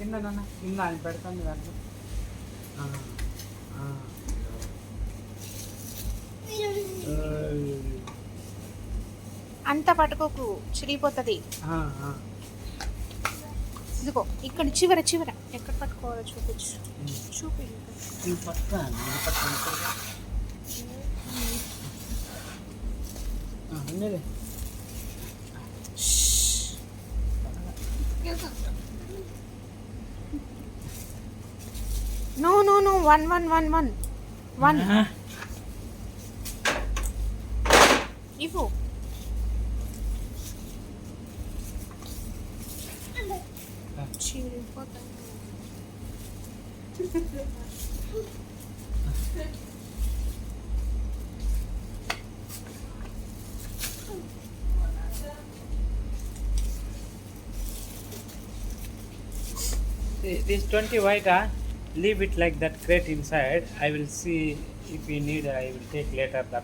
కింద నాన్న కింద ఆయన పెడతాను దాంట్లో. అంత పట్టుకోకు, చిరిగిపోతుంది. ఇదిగో ఇక్కడ చివర చివర ఎక్కడ పట్టుకోవాలో చూపించు. చూపి నో నో నో 1 ఇవ్వు. చిరిగిపోతాయి. This 20 white, leave it like that crate inside. I will see if you need. I will take later. That's